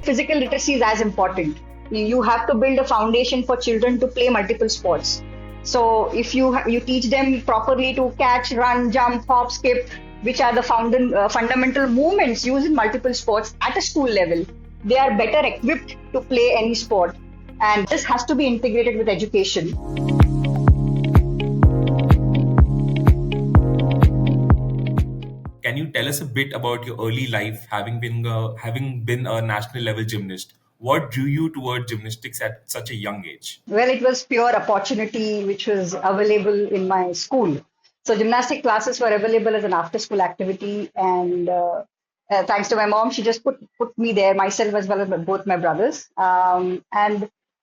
physical literacy is as important. You have to build a foundation for children to play multiple sports. So if you teach them properly to catch, run, jump, hop, skip, which are the fundamental movements used in multiple sports at a school level, they are better equipped to play any sport. And this has to be integrated with education. Can you tell us a bit about your early life, having been a national level gymnast? What drew you toward gymnastics at such a young age? Well, it was pure opportunity which was available in my school. So gymnastic classes were available as an after-school activity, and thanks to my mom, she just put me there, myself as well as both my brothers. And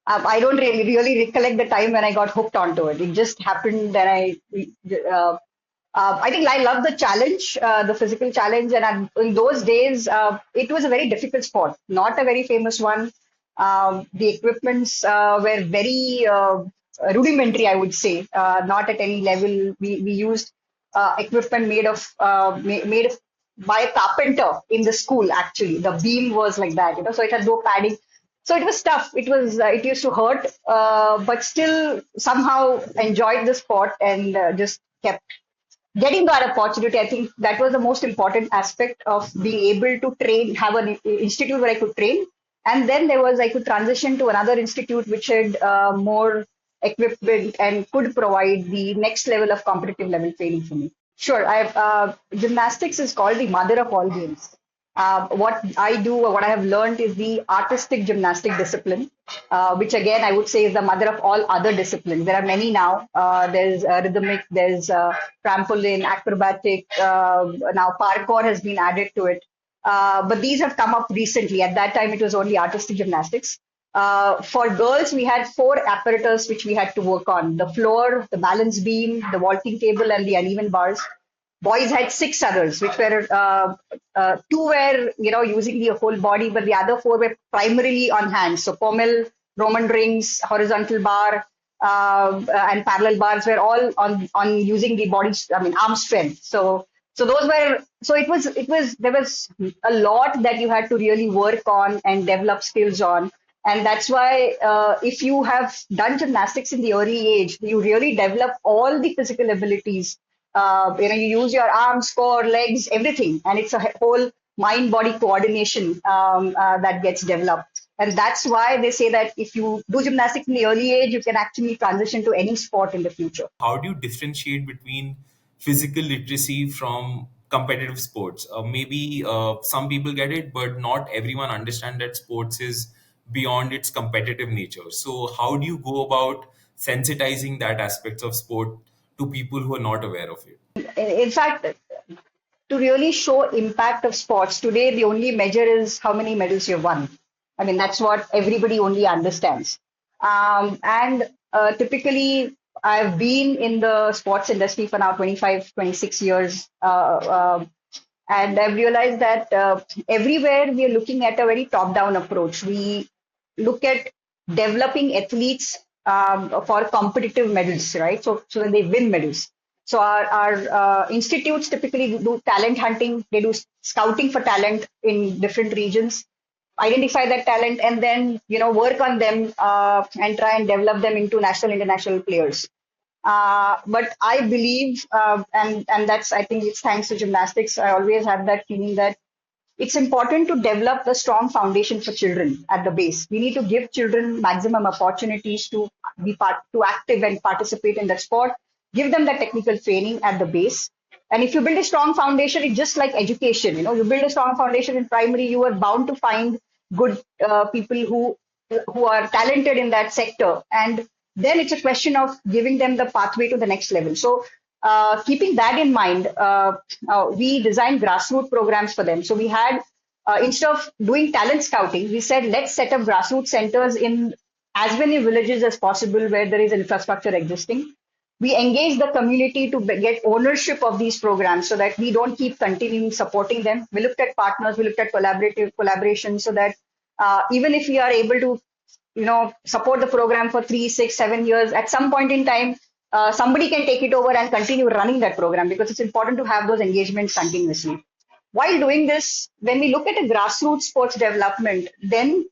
I don't really recollect the time when I got hooked onto it. It just happened that I think I love the challenge, the physical challenge, and in those days, it was a very difficult sport, not a very famous one. The equipments were very rudimentary, I would say, not at any level. We used equipment made by a carpenter in the school. Actually, the beam was like that, so it had no padding. So it was tough. It used to hurt, but still somehow enjoyed the sport and just kept getting that opportunity. I think that was the most important aspect of being able to train, have an institute where I could train. And then I could transition to another institute which had more equipment and could provide the next level of competitive level training for me. Sure. Gymnastics is called the mother of all games. What I do, or what I have learned, is the artistic gymnastic discipline, which again I would say is the mother of all other disciplines. There are many now. There's rhythmic, there's trampoline, acrobatic. Now parkour has been added to it. But these have come up recently. At that time, it was only artistic gymnastics. For girls, we had 4 apparatus which we had to work on: the floor, the balance beam, the vaulting table, and the uneven bars. Boys had 6 others, which were 2 were using the whole body, but the other 4 were primarily on hands. So pommel, Roman rings, horizontal bar, and parallel bars were all on using the body's, arm strength. So it was there was a lot that you had to really work on and develop skills on. And that's why if you have done gymnastics in the early age, you really develop all the physical abilities. You use your arms, core, legs, everything, and it's a whole mind-body coordination that gets developed. And that's why they say that if you do gymnastics in the early age, you can actually transition to any sport in the future. How do you differentiate between physical literacy from competitive sports? Maybe some people get it, but not everyone understands that sports is beyond its competitive nature. So how do you go about sensitizing that aspects of sport to people who are not aware of it? In fact, to really show impact of sports today, the only measure is how many medals you've won. That's what everybody only understands. And typically, I've been in the sports industry for now 25, 26 years. And I've realized that everywhere we are looking at a very top-down approach. We look at developing athletes for competitive medals, right? So when they win medals. So our institutes typically do talent hunting. They do scouting for talent in different regions, identify that talent, and then work on them and try and develop them into national, international players. But I believe, and that's, I think it's thanks to gymnastics, I always have that feeling that it's important to develop a strong foundation for children at the base. We need to give children maximum opportunities to be active and participate in the sport. Give them the technical training at the base. And if you build a strong foundation, it's just like education. You build a strong foundation in primary, you are bound to find good people who are talented in that sector. And then it's a question of giving them the pathway to the next level. So keeping that in mind, we designed grassroots programs for them. So we had, instead of doing talent scouting, we said, let's set up grassroots centers in as many villages as possible where there is infrastructure existing. We engage the community to get ownership of these programs so that we don't keep continuing supporting them. We looked at partners, we looked at collaboration so that even if we are able to, support the program for 3, 6, 7 years, at some point in time, somebody can take it over and continue running that program, because it's important to have those engagements continuously. while doing this, when we look at a grassroots sports development, then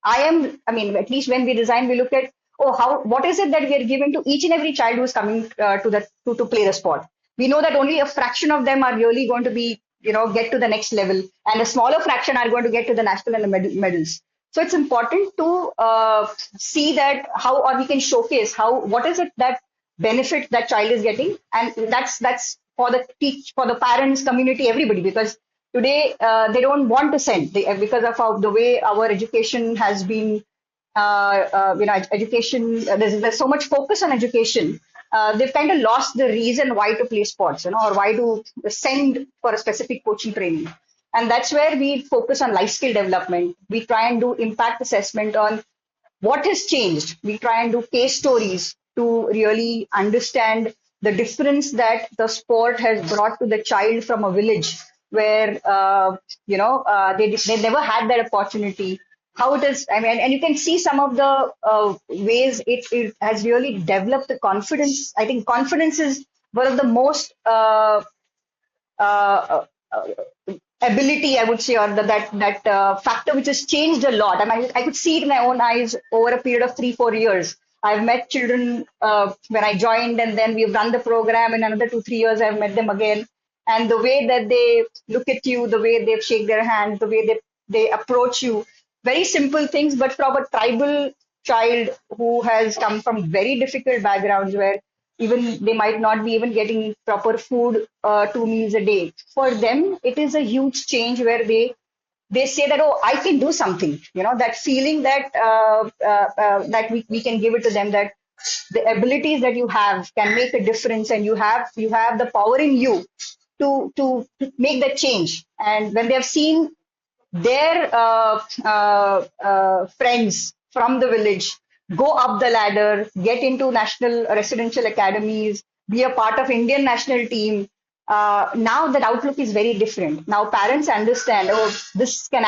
I mean, at least when we design, we look at, oh, what is it that we are giving to each and every child who is coming to play the sport. We know that only a fraction of them are really going to be, get to the next level, and a smaller fraction are going to get to the national and the medals. So it's important to see that how, or we can showcase what is it that benefit that child is getting, and that's for for the parents, community, everybody, because today they don't want to send because of the way our education has been. Education. There's so much focus on education. They've kind of lost the reason why to play sports, or why to send for a specific coaching training. And that's where we focus on life skill development. We try and do impact assessment on what has changed. We try and do case stories to really understand the difference that the sport has brought to the child from a village where they never had that opportunity. How it is, I mean, and you can see some of the ways it has really developed the confidence. I think confidence is one of the most uh, uh, ability, I would say, or that factor which has changed a lot. I mean, I could see it in my own eyes over a period of 3-4 years. I've met children when I joined, and then we've run the program. In another 2-3 years, I've met them again, and the way that they look at you, the way they shake their hands, the way they approach you, very simple things, but from a tribal child who has come from very difficult backgrounds where even they might not be even getting proper food 2 meals a day. For them, it is a huge change where they say that, oh, I can do something. That feeling that we can give it to them, that the abilities that you have can make a difference, and you have the power in you to make that change. And when they have seen their friends from the village go up the ladder, get into national residential academies, be a part of Indian national team. Now that outlook is very different. Now parents understand, oh, this can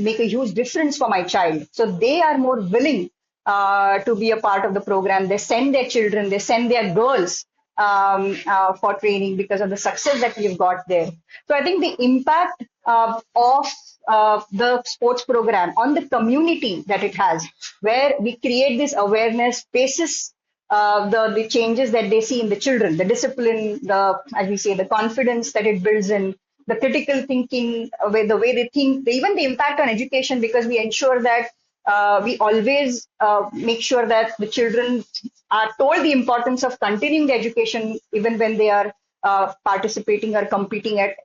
make a huge difference for my child. So they are more willing to be a part of the program. They send their children, they send their girls for training because of the success that we've got there. So I think the impact of the sports program on the community that it has, where we create this awareness basis, the changes that they see in the children, the discipline, as we say, the confidence that it builds in, the critical thinking, the way they think, even the impact on education, because we ensure that we always make sure that the children are told the importance of continuing the education even when they are participating or competing at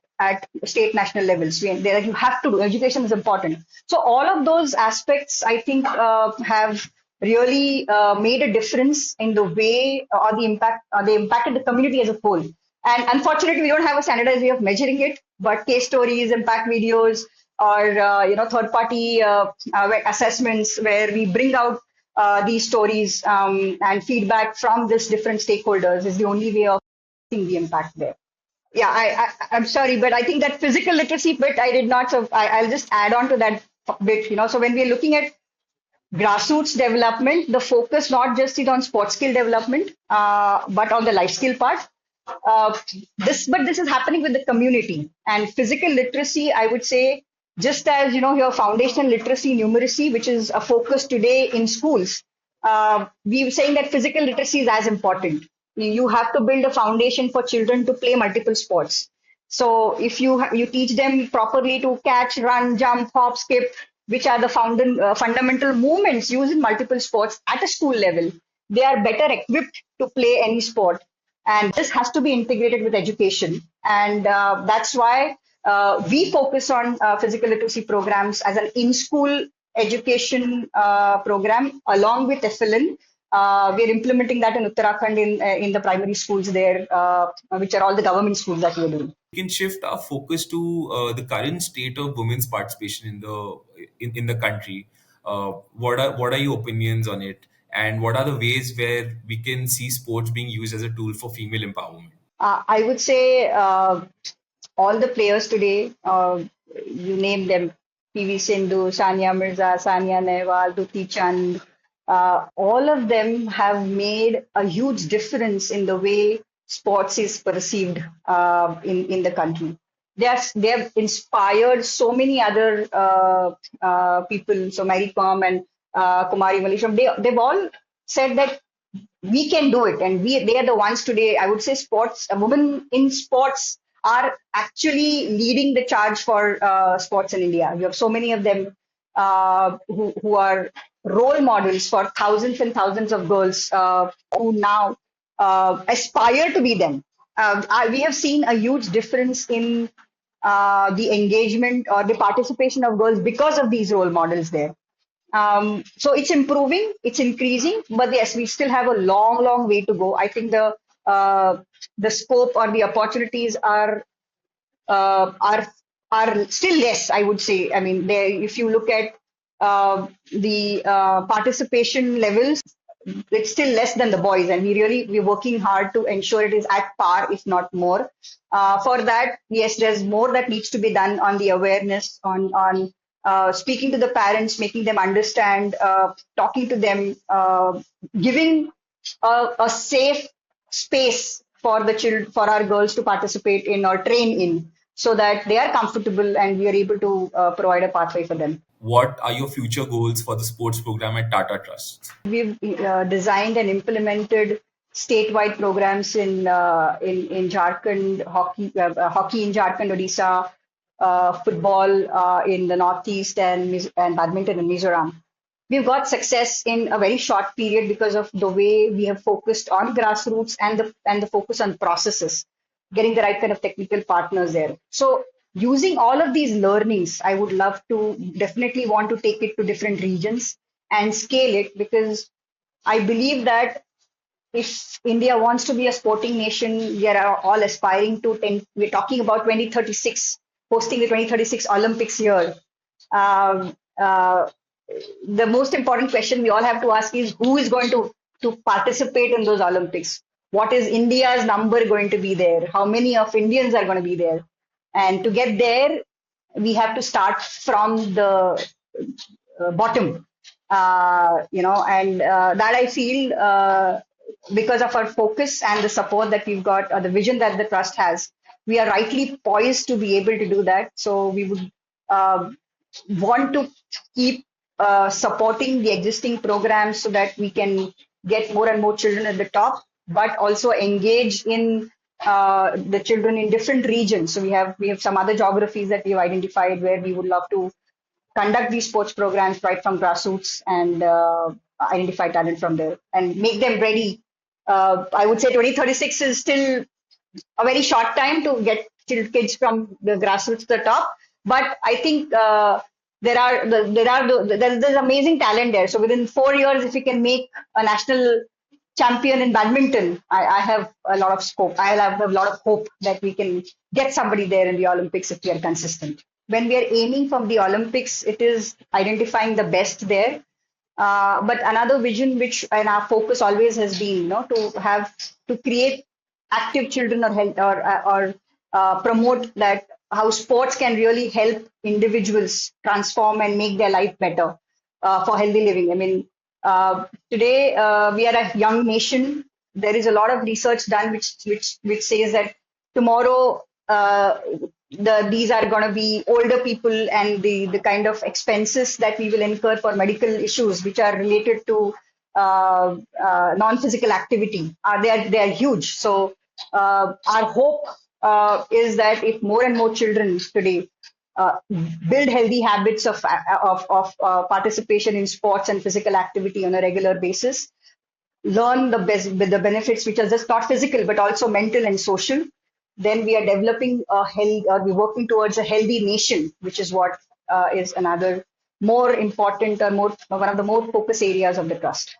state national levels. You have to do, education is important. So all of those aspects, I think, have really made a difference in the way or the impact they impacted the community as a whole. And unfortunately, we don't have a standardized way of measuring it, but case stories, impact videos, or third-party assessments where we bring out these stories and feedback from this different stakeholders is the only way of seeing the impact there. Yeah, I'm sorry, but I think that physical literacy bit I did not. So I'll just add on to that bit. So when we're looking at grassroots development, the focus not just is on sports skill development, but on the life skill part. Uh, this is happening with the community and physical literacy. I would say, just as your foundational literacy, numeracy, which is a focus today in schools, we were saying that physical literacy is as important. You have to build a foundation for children to play multiple sports. So if you teach them properly to catch, run, jump, hop, skip, which are the fundamental movements used in multiple sports at a school level, they are better equipped to play any sport. And this has to be integrated with education. And that's why we focus on physical literacy programs as an in-school education program along with FLN. We're implementing that in Uttarakhand in the primary schools there, which are all the government schools that we're doing. We can shift our focus to the current state of women's participation in the country. What are your opinions on it, and what are the ways where we can see sports being used as a tool for female empowerment? I would say all the players today, you name them, PV Sindhu, Sania Mirza, Sania Nehwal, Duti Chand, all of them have made a huge difference in the way sports is perceived in the country. they have inspired so many other people. So Mary Kom and Kumari Malisham, they've all said that we can do it, and they are the ones today. I would say sports, women in sports are actually leading the charge for sports in India. We have so many of them who are role models for thousands and thousands of girls who now aspire to be them. We have seen a huge difference in the engagement or the participation of girls because of these role models there. So it's improving, it's increasing, but yes, we still have a long, long way to go. I think the scope or the opportunities uh, are are still less, I would say. I mean, there, if you look at the participation levels, it's still less than the boys, and we're working hard to ensure it is at par, if not more. For that, yes, there's more that needs to be done on the awareness, on speaking to the parents, making them understand, talking to them, giving a safe space for the for our girls to participate in or train in, so that they are comfortable and we are able to provide a pathway for them. What are your future goals for the sports program at Tata Trusts? We've designed and implemented statewide programs in Jharkhand, hockey in Jharkhand, Odisha, football in the Northeast, and badminton in Mizoram. We've got success in a very short period because of the way we have focused on grassroots and the focus on processes, getting the right kind of technical partners there. So using all of these learnings, I would love to definitely want to take it to different regions and scale it, because I believe that if India wants to be a sporting nation, we are all aspiring to we're talking about 2036, hosting the 2036 Olympics here. Um, uh, the most important question we all have to ask is who is going to participate in those Olympics? What is India's number going to be there? How many of Indians are going to be there? And to get there, we have to start from the bottom, and that I feel because of our focus and the support that we've got, or the vision that the trust has, we are rightly poised to be able to do that. So we would uh, want to keep supporting the existing programs so that we can get more and more children at the top, but also engage in the children in different regions. So we have some other geographies that we've identified where we would love to conduct these sports programs right from grassroots and identify talent from there and make them ready. I would say 2036 is still a very short time to get kids from the grassroots to the top. But I think there's amazing talent there. So within 4 years, if we can make a national champion in badminton, I have a lot of scope. I have a lot of hope that we can get somebody there in the Olympics if we are consistent. When we are aiming for the Olympics, it is identifying the best there. But another vision, which and our focus always has been, to create active children or help or promote that how sports can really help individuals transform and make their life better for healthy living. I mean, today we are a young nation. There is a lot of research done which says that tomorrow these are going to be older people, and the kind of expenses that we will incur for medical issues which are related to non-physical activity they are huge. So our hope is that if more and more children today build healthy habits of participation in sports and physical activity on a regular basis, learn the benefits which are just not physical but also mental and social, then we are developing a health, or we're working towards a healthy nation, which is what is another more important or more one of the more focus areas of the trust.